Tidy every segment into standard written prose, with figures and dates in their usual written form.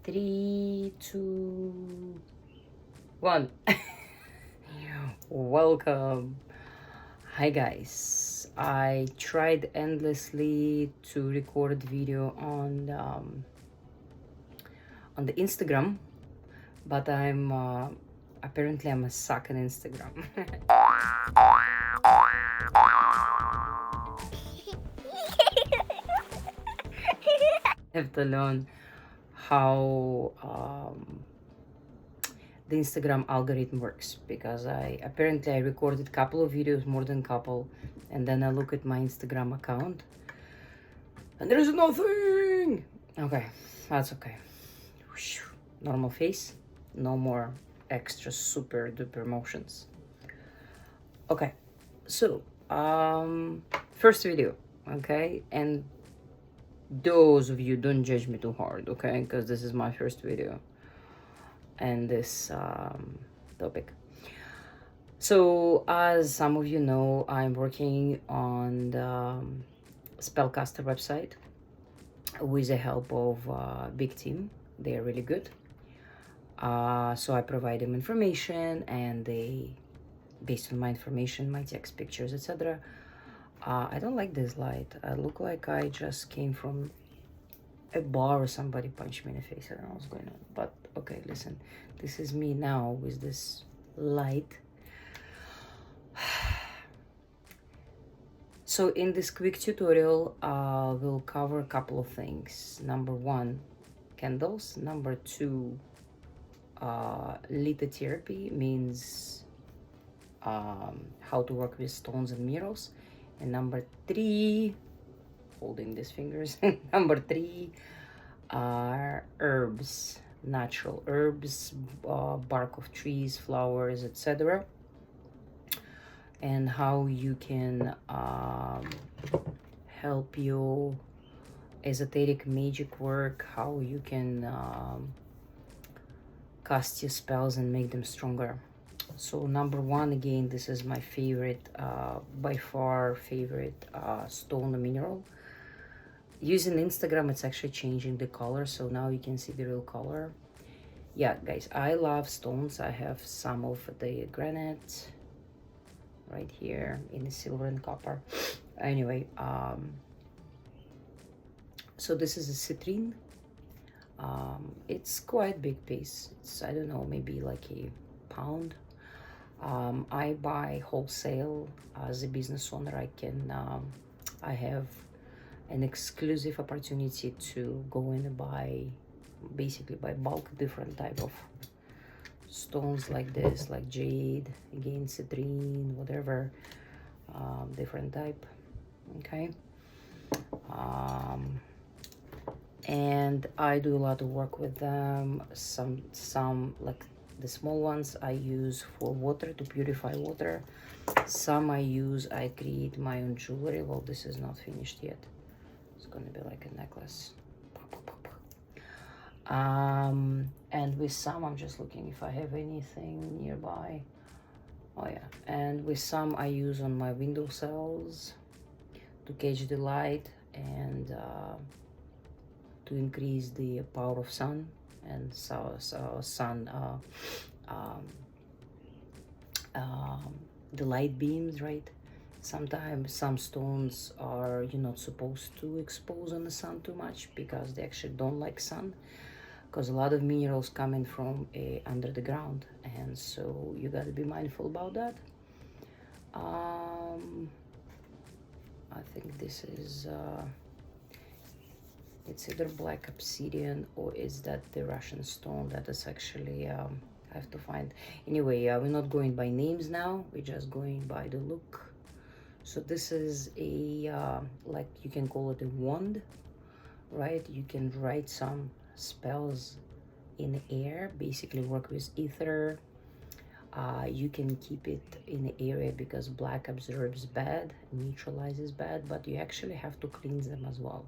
Three, two, one. Welcome. Hi guys. I tried endlessly to record video on the Instagram, but I'm apparently I'm a suck on Instagram. Have to learn how the Instagram algorithm works, because I recorded a couple of videos, more than couple, and then I look at my Instagram account and there's nothing. Okay, that's okay. Normal face, no more extra super duper motions. Okay, so first video, okay, and those of you, don't judge me too hard, okay, because this is my first video and this topic. So as some of you know, I'm working on the Spellcaster website with the help of a big team. They are really good. So I provide them information, and they, based on my information, my text, pictures, etc. I don't like this light. I look like I just came from a bar or somebody punched me in the face. I don't know what's going on. But okay, listen. This is me now with this light. So in this quick tutorial, we'll cover a couple of things. Number one, candles. Number two, lithotherapy, means how to work with stones and minerals. And number three, holding these fingers, number three are herbs, natural herbs, bark of trees, flowers, etc. And how you can help you esoteric magic work, how you can cast your spells and make them stronger. So number one, again, this is my favorite, by far favorite stone mineral. Using Instagram, it's actually changing the color, so now you can see the real color. Yeah, guys, I love stones. I have some of the granite right here in the silver and copper. Anyway, so this is a citrine. It's quite big piece. It's, I don't know, maybe like a pound. I buy wholesale. As a business owner, I have an exclusive opportunity to go in and buy, basically by bulk, different type of stones like this, like jade, again citrine, whatever, different type. Okay, and I do a lot of work with them. Some like the small ones I use for water, to purify water. Some I create my own jewelry. Well, this is not finished yet. It's gonna be like a necklace. And with some, I'm just looking if I have anything nearby. Oh yeah, and with some I use on my windowsills to catch the light and to increase the power of sun, and sun the light beams, right? Sometimes some stones are, you're not supposed to expose on the sun too much, because they actually don't like sun, because a lot of minerals coming from under the ground, and so you got to be mindful about that. I think this is it's either black obsidian, or is that the Russian stone that is actually I have to find. Anyway, we're not going by names now, we're just going by the look. So this is a like, you can call it a wand, right? You can write some spells in the air, basically work with ether. You can keep it in the area, because black absorbs bad, neutralizes bad, but you actually have to cleanse them as well.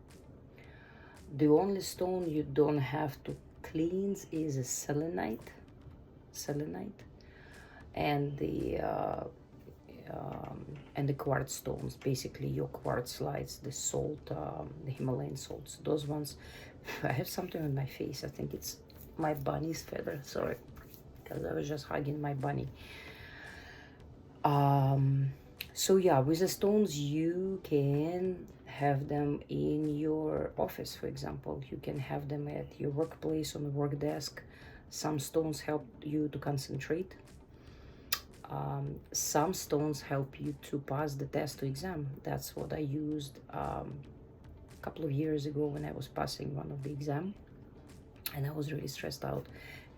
The only stone you don't have to cleanse is a selenite, and the quartz stones, basically your quartz slides, the salt, the Himalayan salts, those ones. I have something on my face, I think it's my bunny's feather, sorry, because I was just hugging my bunny. So yeah, with the stones, you can have them in your office, for example. You can have them at your workplace, on the work desk. Some stones help you to concentrate. Some stones help you to pass the test or exam. That's what I used a couple of years ago when I was passing one of the exam, and I was really stressed out.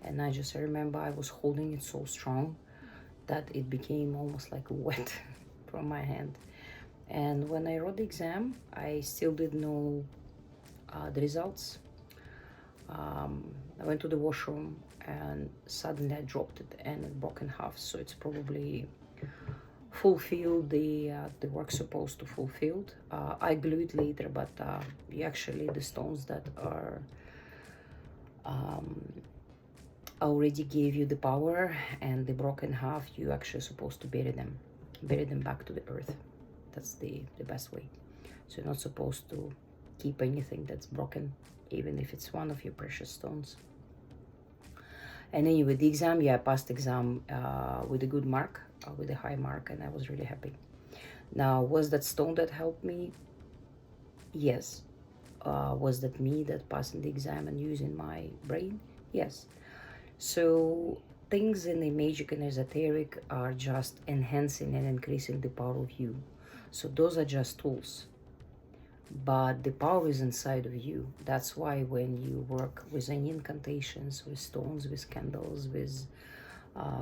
And I remember I was holding it so strong that it became almost like wet from my hand. And when I wrote the exam, I still didn't know the results. I went to the washroom and suddenly I dropped it and it broke in half. So it's probably fulfilled the work supposed to fulfilled. I glue it later, but actually the stones that are already gave you the power and the broken half, you actually supposed to bury them back to the earth. That's the best way. So you're not supposed to keep anything that's broken, even if it's one of your precious stones. And anyway, the exam, yeah, I passed exam with a good mark, with a high mark, and I was really happy. Now, was that stone that helped me? Yes. Was that me that passing the exam and using my brain? Yes. So things in the magic and esoteric are just enhancing and increasing the power of you. So those are just tools, but the power is inside of you. That's why when you work with any incantations, with stones, with candles, with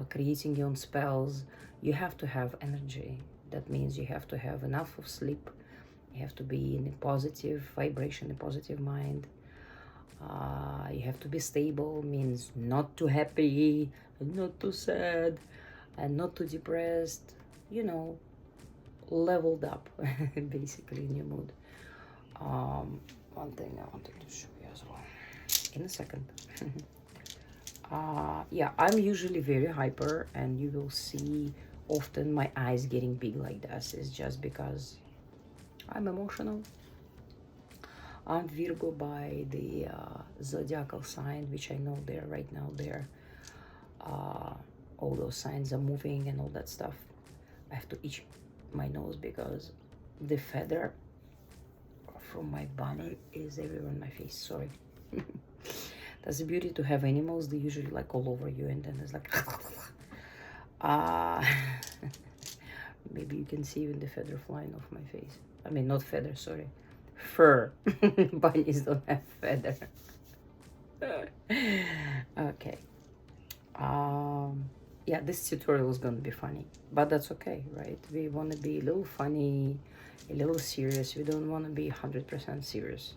creating your own spells, you have to have energy. That means you have to have enough of sleep. You have to be in a positive vibration, a positive mind. You have to be stable, means not too happy, not too sad, and not too depressed. You know, leveled up, basically, in your mood. One thing I wanted to show you as well in a second. Yeah, I'm usually very hyper, and you will see often my eyes getting big like this. Is just because I'm emotional. I'm Virgo by the zodiacal sign, which I know there right now. There, all those signs are moving and all that stuff. I have to itch my nose because the feather from my bunny is everywhere on my face. Sorry. That's the beauty to have animals. They usually like all over you, and then there's like maybe you can see even the feather flying off my face. I mean, not feather, sorry, fur. Bunnies don't have feather. Okay. Yeah, this tutorial is gonna be funny, but that's okay, right? We want to be a little funny, a little serious. We don't want to be 100% serious.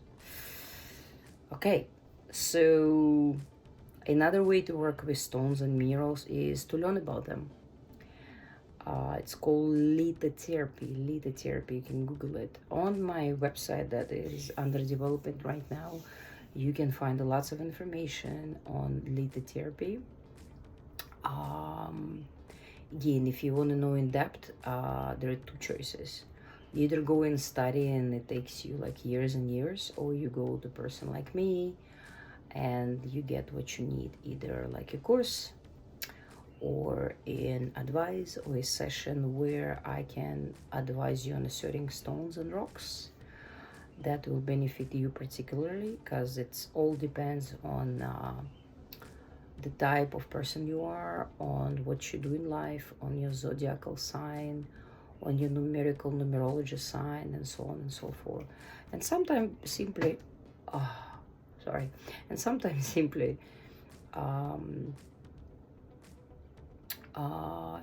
Okay, so another way to work with stones and minerals is to learn about them. It's called lithotherapy. Lithotherapy, you can Google it. On my website that is under development right now, you can find lots of information on lithotherapy. Again, if you want to know in depth, there are two choices. You either go and study and it takes you like years and years, or you go to a person like me and you get what you need, either like a course or an advice or a session where I can advise you on certain stones and rocks that will benefit you particularly, because it's all depends on the type of person you are, on what you do in life, on your zodiacal sign, on your numerology sign, and so on and so forth. And sometimes simply, and sometimes simply,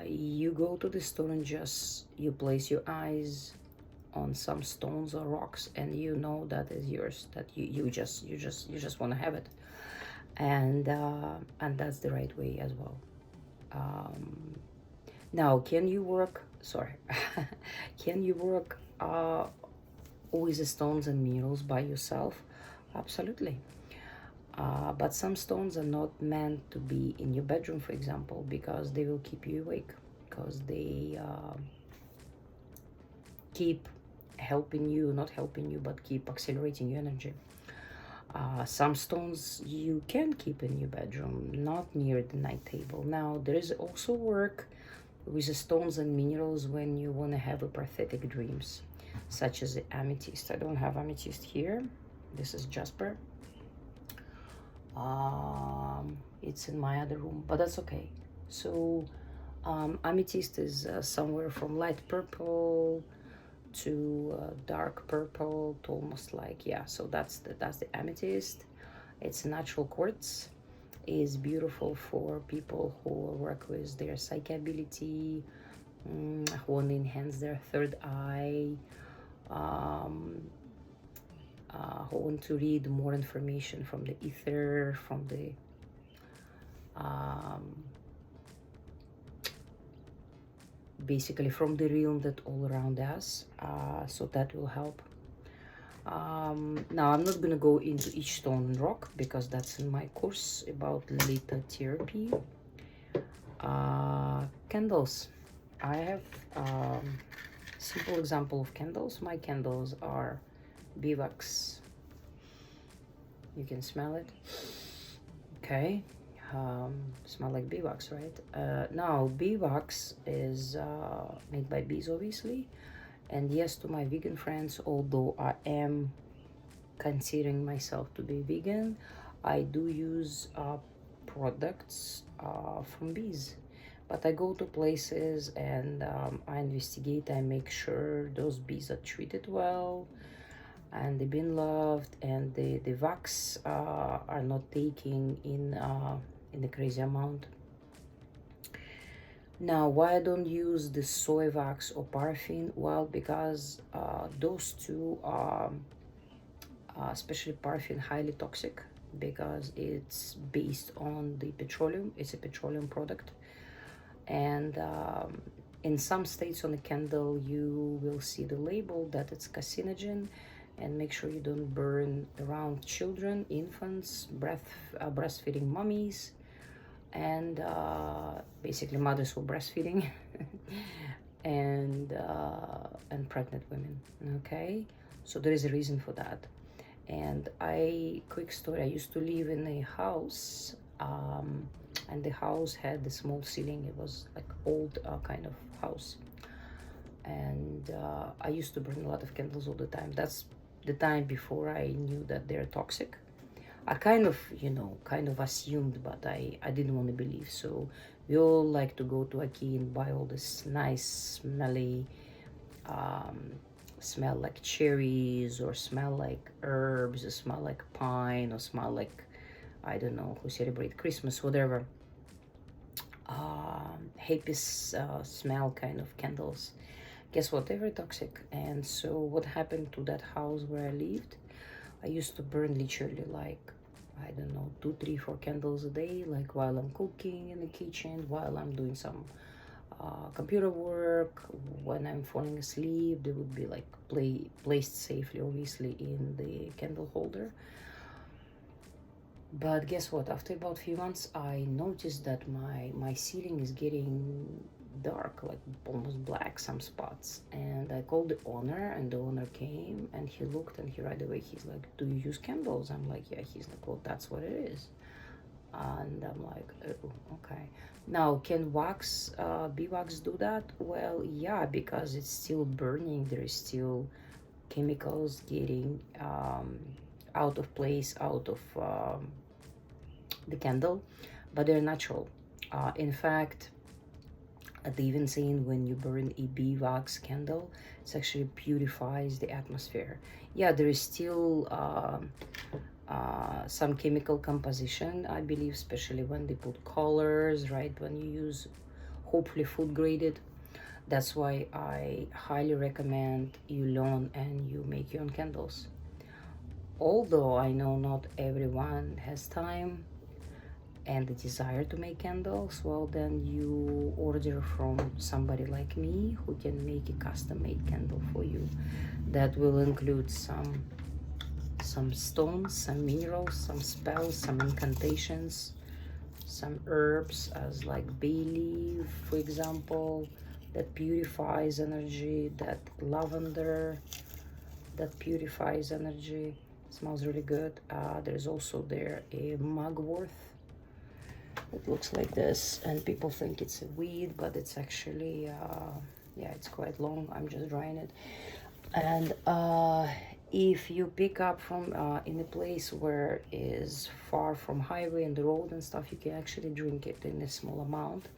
you go to the store and just you place your eyes on some stones or rocks, and you know that is yours. That you just want to have it, and that's the right way as well. Now, can you work? Sorry, can you work with the stones and minerals by yourself? Absolutely. But some stones are not meant to be in your bedroom, for example, because they will keep you awake, because they keep helping you, not helping you, but keep accelerating your energy. Some stones you can keep in your bedroom, not near the night table. Now, there is also work with the stones and minerals when you want to have a prophetic dreams, such as the amethyst. I don't have amethyst here. This is jasper. It's in my other room, but that's okay. So amethyst is somewhere from light purple to dark purple to almost like, yeah, so that's the amethyst. It's a natural quartz. Is beautiful for people who work with their psychic ability, who want to enhance their third eye, who want to read more information from the ether, from the basically from the realm that all around us. So that will help. Now I'm not gonna go into each stone and rock because that's in my course about lithotherapy. Candles. I have simple example of candles. My candles are beeswax. You can smell it. Okay. Smell like beeswax, right? Now beeswax is made by bees, obviously. And yes, to my vegan friends, although I am considering myself to be vegan, I do use products from bees. But I go to places and I investigate, I make sure those bees are treated well and they've been loved, and the wax are not taking in the crazy amount. Now, why I don't use the soy wax or paraffin? Well, because those two are, especially paraffin, highly toxic because it's based on the petroleum. It's a petroleum product. And in some states on the candle, you will see the label that it's carcinogen. And make sure you don't burn around children, infants, breastfeeding mummies, and basically mothers who are breastfeeding and pregnant women. Okay, so there is a reason for that. And quick story, I used to live in a house, and the house had the small ceiling. It was like old kind of house, and I used to burn a lot of candles all the time. That's the time before I knew that they're toxic. I kind of, kind of assumed, but I didn't want to believe. So we all like to go to IKEA and buy all this nice, smelly, smell like cherries, or smell like herbs, or smell like pine, or smell like, I don't know, who celebrate Christmas, whatever. Happy smell kind of candles. Guess what? They were toxic. And so what happened to that house where I lived? I used to burn literally like, I don't know, 2, 3, 4 candles a day, like while I'm cooking in the kitchen, while I'm doing some computer work, when I'm falling asleep. They would be like placed safely, obviously, in the candle holder. But guess what? After about a few months, I noticed that my ceiling is getting dark, like almost black, some spots. And I called the owner, and the owner came, and he looked, and he right away, he's like, do you use candles? I'm like, yeah. He's like, well, that's what it is. And I'm like, oh, okay. Now, can beeswax do that? Well, yeah, because it's still burning. There is still chemicals getting out of place, out of the candle, but they're natural. In fact, they even saying when you burn a beeswax candle, it actually purifies the atmosphere. Yeah, there is still some chemical composition, I believe, especially when they put colors, right? When you use hopefully food graded. That's why I highly recommend you learn and you make your own candles. Although I know not everyone has time and the desire to make candles, well, then you order from somebody like me who can make a custom-made candle for you. That will include some stones, some minerals, some spells, some incantations, some herbs as like bay leaf, for example, that purifies energy, that lavender that purifies energy. Smells really good. There's also there a mugwort. It looks like this, and people think it's a weed, but it's actually, yeah, it's quite long. I'm just drying it. And if you pick up from in a place where is far from highway and the road and stuff, you can actually drink it in a small amount,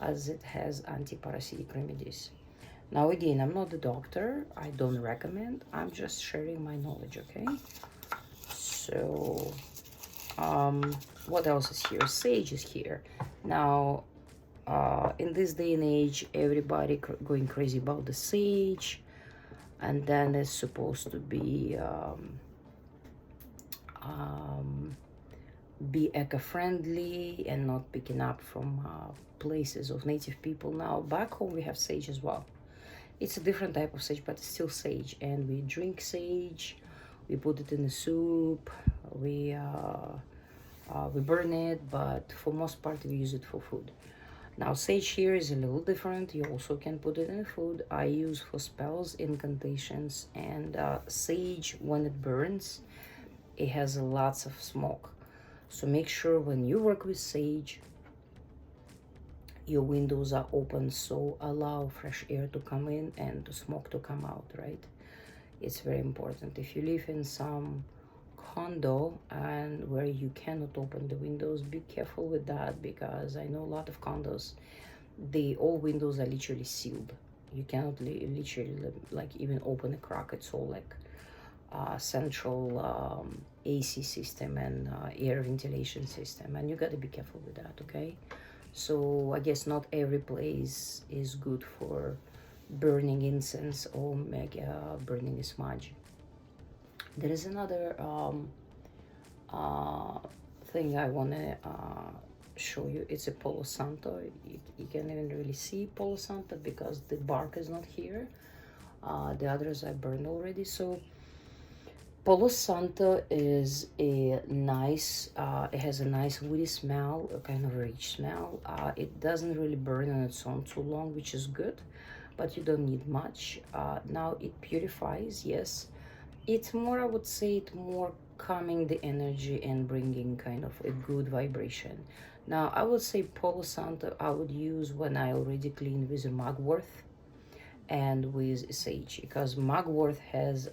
as it has anti-parasitic remedies. Now again, I'm not a doctor, I don't recommend, I'm just sharing my knowledge, okay? So what else is here? Sage is here. Now in this day and age, everybody going crazy about the sage, and then it's supposed to be eco-friendly and not picking up from places of native people. Now back home we have sage as well. It's a different type of sage, but it's still sage, and we drink sage, we put it in the soup, we burn it, but for most part we use it for food. Now sage here is a little different. You also can put it in food. I use for spells, incantations, and sage, when it burns, it has lots of smoke. So make sure when you work with sage, your windows are open, so allow fresh air to come in and the smoke to come out, right? It's very important. If you live in some condo and where you cannot open the windows, be careful with that, because I know a lot of condos, all windows are literally sealed. You cannot literally like even open a crack. It's all like central AC system and air ventilation system, and you got to be careful with that, okay? So I guess not every place is good for burning incense or mega burning a smudge. There is another thing I want to show you. It's a Palo Santo. You can't even really see Palo Santo because the bark is not here. The others I burned already. So Palo Santo is a nice, it has a nice woody smell, a kind of rich smell. It doesn't really burn on its own too long, which is good, but you don't need much. Now it purifies, yes. It's more, I would say, it more calming the energy and bringing kind of a good vibration. Now I would say Palo Santo I would use when I already clean with a mugwort and with sage, because mugwort has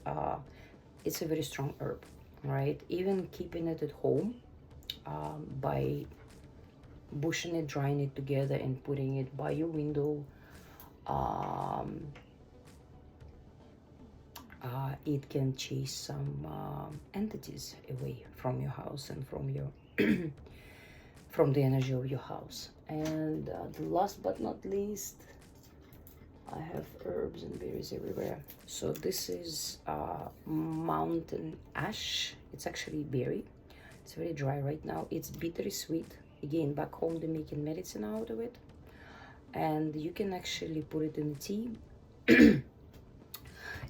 it's a very strong herb, right? Even keeping it at home by bushing it, drying it together and putting it by your window, it can chase some entities away from your house and from your from the energy of your house. And the last but not least, I have herbs and berries everywhere. So this is mountain ash. It's actually berry. It's very dry right now. It's bittery sweet. Again, back home they're making medicine out of it. And you can actually put it in tea.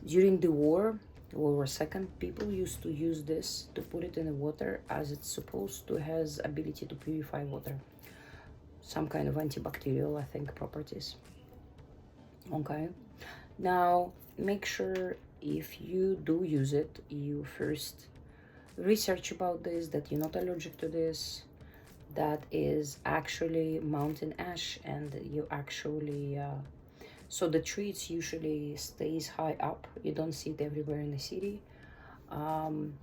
During the World War II, people used to use this to put it in the water, as it's supposed to has ability to purify water. Some kind of antibacterial, I think, properties. Okay, now make sure if you do use it, you first research about this, that you're not allergic to this, that is actually mountain ash, and you actually so the tree usually stays high up. You don't see it everywhere in the city, and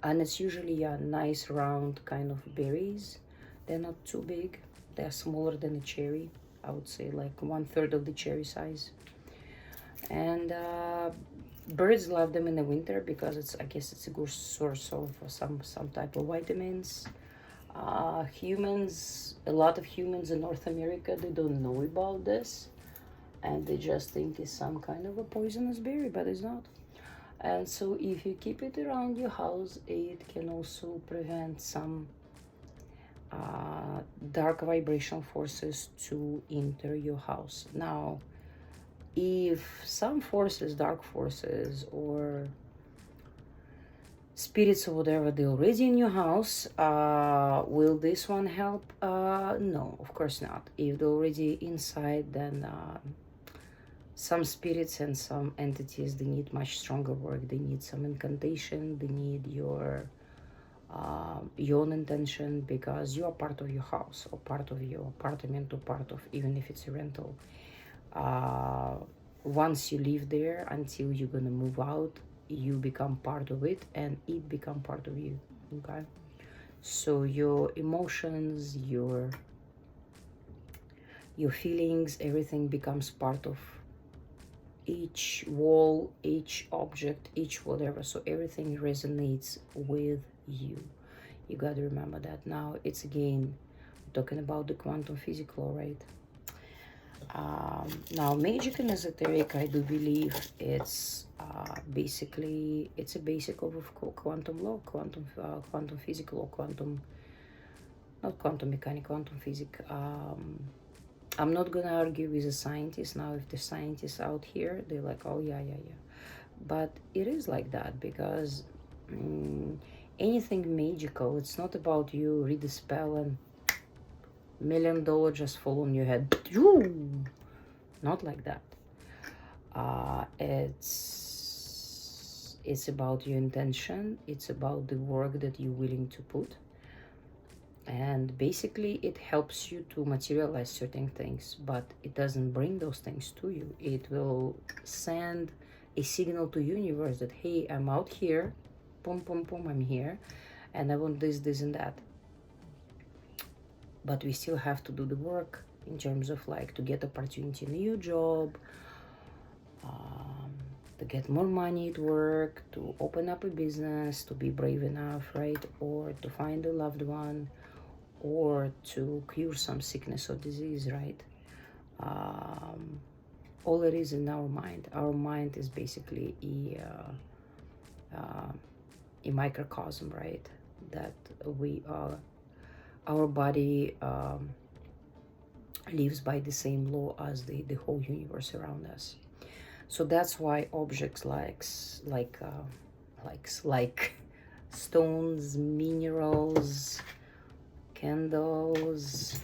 it's usually a nice round kind of berries. They're not too big, they're smaller than a cherry. I would say like 1/3 of the cherry size. And birds love them in the winter because I guess it's a good source of some type of vitamins. Humans, a lot of humans in North America, they don't know about this, and they just think it's some kind of a poisonous berry, but it's not. And so if you keep it around your house, it can also prevent some dark vibrational forces to enter your house. Now, if some forces, dark forces, or spirits or whatever, they're already in your house, will this one help? No, of course not. If they're already inside, then some spirits and some entities, they need much stronger work. They need some incantation. They need your own intention, because you are part of your house or part of your apartment or part of, even if it's a rental. Once you live there, until you're gonna move out, you become part of it and it become part of you. Okay, so your emotions, your feelings, everything becomes part of each wall, each object, each whatever. So everything resonates with you. You got to remember that. Now it's again talking about the quantum physics law, right? Now magic and esoteric, I do believe it's basically, it's a basic of quantum law, quantum physics law, quantum, not quantum mechanics, quantum physics. I'm not gonna argue with the scientists now. If the scientists out here, they're like, oh yeah, but it is like that, because anything magical, it's not about you read a spell and $1 million just fall on your head. Not like that. It's about your intention. It's about the work that you're willing to put. And basically it helps you to materialize certain things, but it doesn't bring those things to you. It will send a signal to universe that, hey, I'm out here, boom, boom, boom, I'm here, and I want this, this, and that. But we still have to do the work in terms of like to get opportunity in a new job, to get more money at work, to open up a business, to be brave enough, right? Or to find a loved one, or to cure some sickness or disease, right? All it is in our mind. Our mind is basically a microcosm, right? That we are, our body lives by the same law as the whole universe around us. So that's why objects like stones, minerals, candles,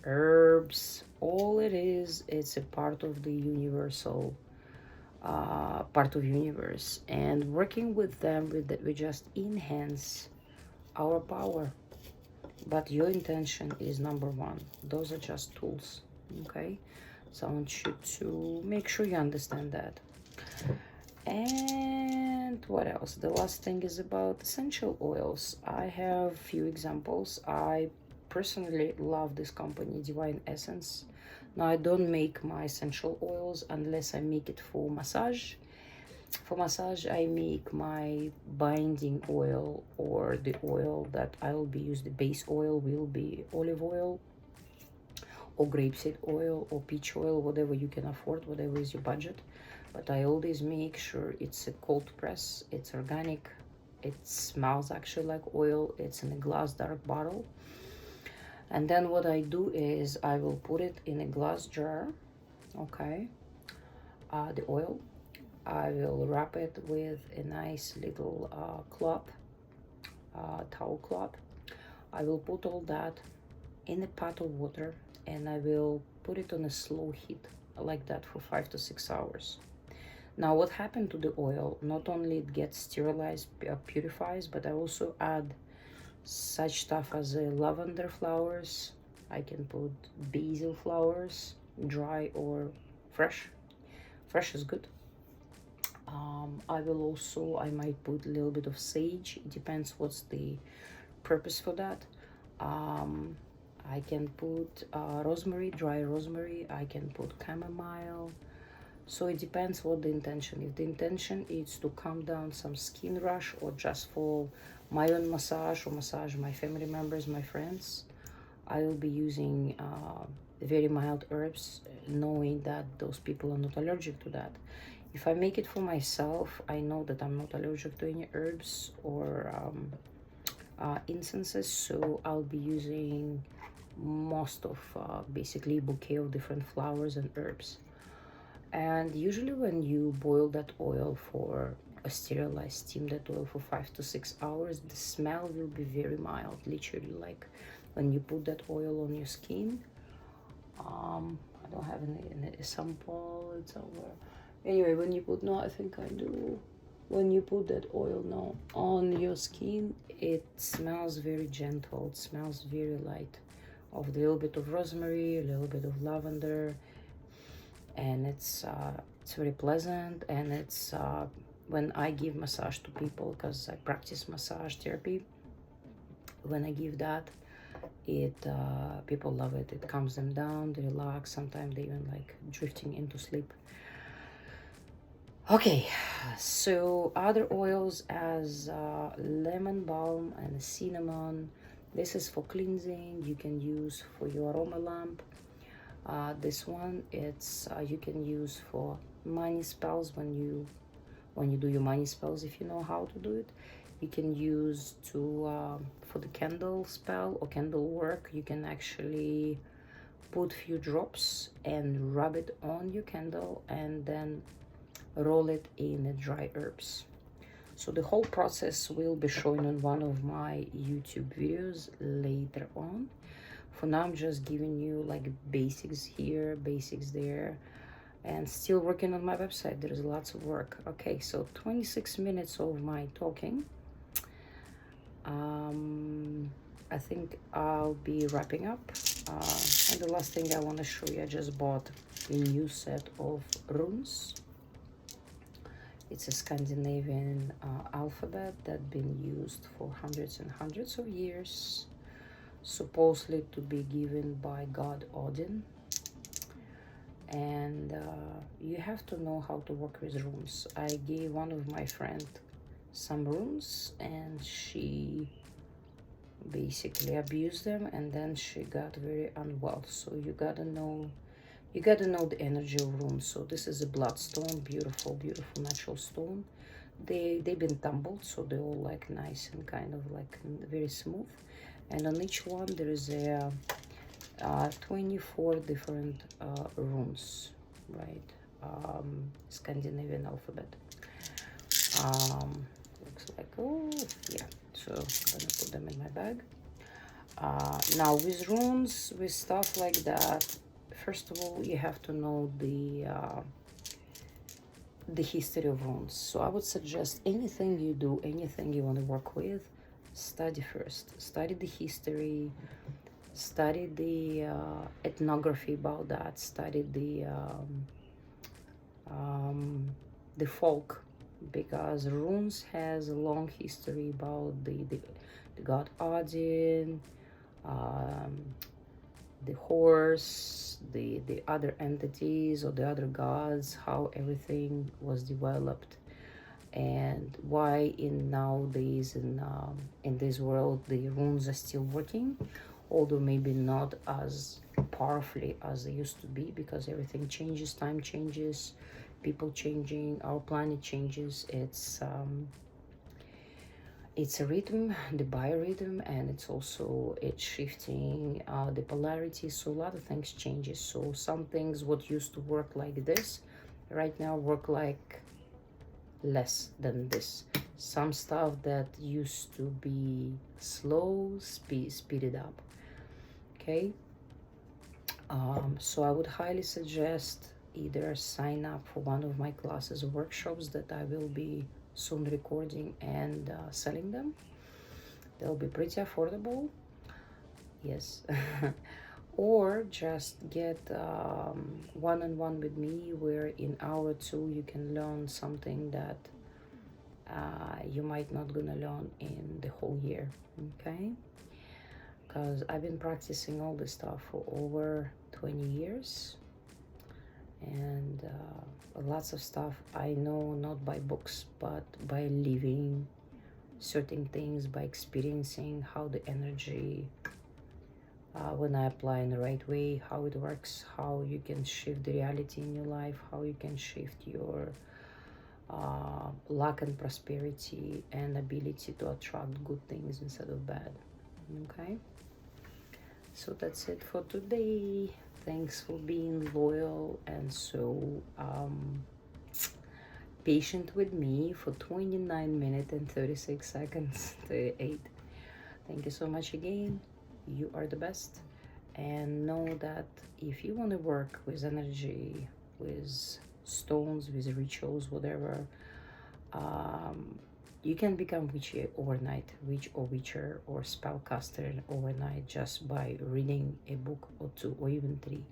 herbs, all it is, it's a part of the universal part of universe, and working with them, we just enhance our power. But your intention is number one. Those are just tools. Okay, so I want you to make sure you understand that. And what else? The last thing is about essential oils. I have few examples. I personally love this company, Divine Essence. Now I don't make my essential oils unless I make it for massage. For massage, I make my binding oil, or the oil that I will be using. The base oil will be olive oil or grapeseed oil or peach oil, whatever you can afford, whatever is your budget. But I always make sure it's a cold press, it's organic, it smells actually like oil, it's in a glass dark bottle. And then what I do is I will put it in a glass jar, okay, the oil. I will wrap it with a nice little cloth, towel cloth. I will put all that in a pot of water, and I will put it on a slow heat like that for 5 to 6 hours. Now what happened to the oil, not only it gets sterilized, purifies, but I also add such stuff as lavender flowers. I can put basil flowers, dry or fresh. Fresh is good. I might put a little bit of sage. It depends what's the purpose for that. I can put rosemary, dry rosemary. I can put chamomile. So it depends what the intention. If the intention is to calm down some skin rash, or just for my own massage or massage my family members, my friends, I will be using very mild herbs, knowing that those people are not allergic to that. If I make it for myself, I know that I'm not allergic to any herbs or incenses, so I'll be using most of basically a bouquet of different flowers and herbs. And usually when you boil that oil for a sterilized, steam that oil for 5 to 6 hours, the smell will be very mild, literally like when you put that oil on your skin. I don't have any sample. It's somewhere. Anyway, when you put, no, I think I do. When you put that oil now on your skin, it smells very gentle. It smells very light, of a little bit of rosemary, a little bit of lavender, and it's very pleasant. And it's when I give massage to people, because I practice massage therapy, when I give that, it people love it. It calms them down, they relax, sometimes they even like drifting into sleep. Okay, so other oils as lemon balm and cinnamon. This is for cleansing. You can use for your aroma lamp. This one, it's you can use for money spells when you do your money spells, if you know how to do it. You can use to for the candle spell or candle work. You can actually put few drops and rub it on your candle and then roll it in the dry herbs. So the whole process will be shown on one of my YouTube videos later on. For now, I'm just giving you like basics here, basics there, and still working on my website. There's lots of work. Okay, so 26 minutes of my talking. I think I'll be wrapping up. And the last thing I want to show you, I just bought a new set of runes. It's a Scandinavian alphabet that's been used for hundreds and hundreds of years, supposedly to be given by God Odin. And you have to know how to work with runes. I gave one of my friends some runes and she basically abused them, and then she got very unwell. So you gotta know the energy of runes. So this is a bloodstone, beautiful natural stone. They've been tumbled, so they're all like nice and kind of like very smooth. And on each one there is a 24 different runes, right? Scandinavian alphabet. Looks like, oh yeah, so I'm gonna put them in my bag. Now with runes, with stuff like that, first of all, you have to know the history of runes. So I would suggest anything you do, anything you want to work with, study first. Study the history, study the ethnography about that, study the folk, because runes has a long history about the god Odin, the horse, the other entities or the other gods, how everything was developed, and why in nowadays in this world the runes are still working, although maybe not as powerfully as they used to be, because everything changes, time changes, people changing, our planet changes. It's a rhythm, the biorhythm, and it's shifting the polarity. So a lot of things changes. So some things what used to work like this right now work like less than this. Some stuff that used to be slow, speed it up. Okay, so I would highly suggest either sign up for one of my classes or workshops that I will be soon recording and selling them. They'll be pretty affordable, yes. Or just get one-on-one with me, where in hour or two you can learn something that you might not gonna learn in the whole year. Okay, because I've been practicing all this stuff for over 20 years, and lots of stuff I know not by books but by living certain things, by experiencing how the energy when I apply in the right way, how it works, how you can shift the reality in your life, how you can shift your luck and prosperity and ability to attract good things instead of bad. Okay, so that's it for today. Thanks for being loyal and so patient with me for 29 minutes and 36 seconds, 38. Thank you so much again. You are the best. and know that if you want to work with energy, with stones, with rituals, whatever, you can become witchy overnight, witch or witcher or spellcaster overnight just by reading a book or two or even three.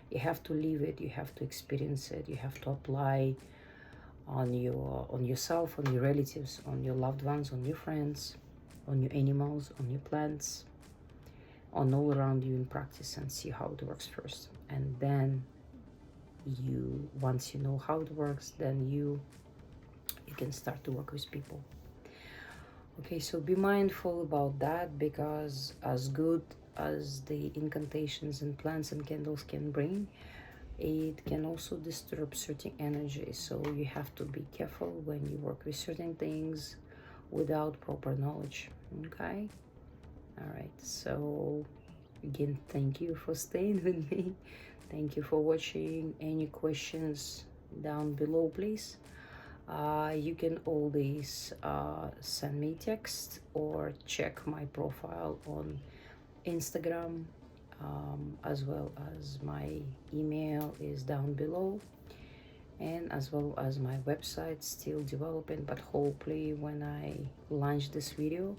You have to live it, you have to experience it, you have to apply on yourself, on your relatives, on your loved ones, on your friends, on your animals, on your plants, on all around you in practice, and see how it works first. And then you, once you know how it works, then you can start to work with people. Okay, so be mindful about that, because as good as the incantations and plants and candles can bring, it can also disturb certain energies. So you have to be careful when you work with certain things without proper knowledge. Okay, all right, so again, thank you for staying with me. Thank you for watching. Any questions down below, please? You can always send me text or check my profile on Instagram, as well as my email is down below, and as well as my website, still developing, but hopefully when I launch this video,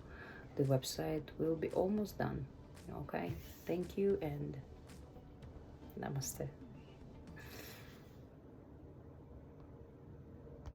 the website will be almost done. Okay, thank you and namaste.